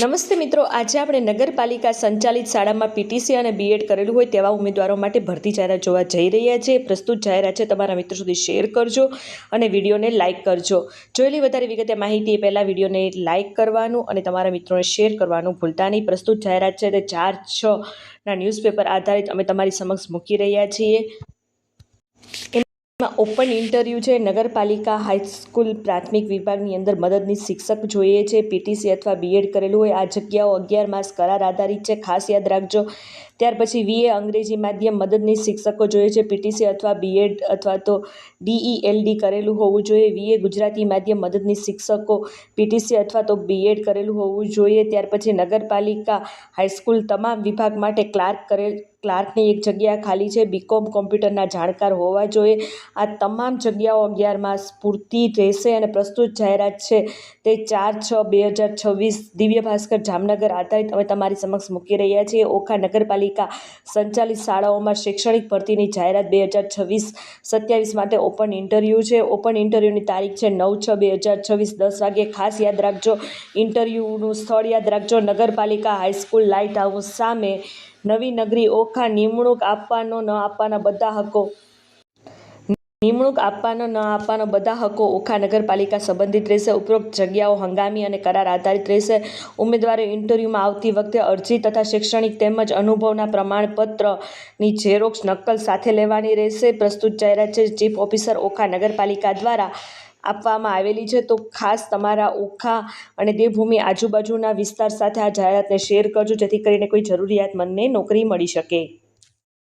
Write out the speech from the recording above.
નમસ્તે મિત્રો, આજે આપણે નગરપાલિકા સંચાલિત શાળામાં પીટીસી અને બીએડ કરેલું હોય તેવા ઉમેદવારો માટે ભરતી જાહેરાત જોવા જઈ રહ્યા છે. પ્રસ્તુત જાહેરાત છે, તમારા મિત્રો સુધી શેર કરજો અને વિડીયોને લાઇક કરજો. જોયેલી વધારે વિગતે માહિતી પહેલાં વિડીયોને લાઇક કરવાનું અને તમારા મિત્રોને શેર કરવાનું ભૂલતા નહીં. પ્રસ્તુત જાહેરાત છે તે 4/6ના ન્યૂઝપેપર આધારિત અમે તમારી સમક્ષ મૂકી રહ્યા છીએ. ઓપન ઇન્ટરવ્યૂ છે. નગરપાલિકા હાઈસ્કૂલ પ્રાથમિક વિભાગની અંદર મદદનીશ શિક્ષક જોઈએ છે. પીટીસી અથવા બીએડ કરેલું હોય. આ જગ્યાઓ 11 માસ કરાર આધારિત છે, ખાસ યાદ રાખજો. ત્યાર પછી વીએ અંગ્રેજી માધ્યમ મદદનીશ શિક્ષકો જોઈએ છે. પીટીસી અથવા બીએડ અથવા તો ડીઈએલડી કરેલું હોવું જોઈએ. વીએ ગુજરાતી માધ્યમ મદદનીશ શિક્ષકો પીટીસી અથવા તો બીએડ કરેલું હોવું જોઈએ. ત્યાર પછી નગરપાલિકા હાઈસ્કૂલ તમામ વિભાગ માટે ક્લાર્કની એક જગ્યા ખાલી છે. બીકોમ કોમ્પ્યુટરના જાણકાર હોવા જોઈએ. આ તમામ જગ્યાઓ 11 માસ પૂરતી રહેશે અને પ્રસ્તુત જાહેરાત છે તે 4/6/2026 દિવ્ય ભાસ્કર જામનગર આધારિત અમે તમારી સમક્ષ મૂકી રહ્યા છીએ. ઓખા નગરપાલિકા સંચાલિત શાળાઓમાં શૈક્ષણિક ભરતીની જાહેરાત 2026-27 માટે ઓપન ઇન્ટરવ્યૂ છે. ઓપન ઇન્ટરવ્યૂની તારીખ છે 9/6/2026 10 વાગ્યે. ખાસ યાદ રાખજો, ઇન્ટરવ્યૂનું સ્થળ યાદ રાખજો, નગરપાલિકા હાઈસ્કૂલ લાઇટ હાઉસ સામે, નવી નગરી, ઓખા. નિમણૂક આપવાનો ન આપવાના બધા હકો ઓખા નગરપાલિકા સંબંધિત રહેશે. ઉપરોક્ત જગ્યાઓ હંગામી અને કરાર આધારિત રહેશે. ઉમેદવારો ઇન્ટરવ્યૂમાં આવતી વખતે અરજી તથા શૈક્ષણિક તેમજ અનુભવના પ્રમાણપત્રની ઝેરોક્ષ નકલ સાથે લેવાની રહેશે. પ્રસ્તુત જાહેરાત છે ચીફ ઓફિસર ઓખા નગરપાલિકા દ્વારા આપવામાં આવેલી છે. તો ખાસ તમારા ઓખા અને દેવભૂમિ આજુબાજુના વિસ્તાર સાથે આ જાહેરાતને શેર કરજો, જેથી કરીને કોઈ જરૂરિયાતમંદને નોકરી મળી શકે.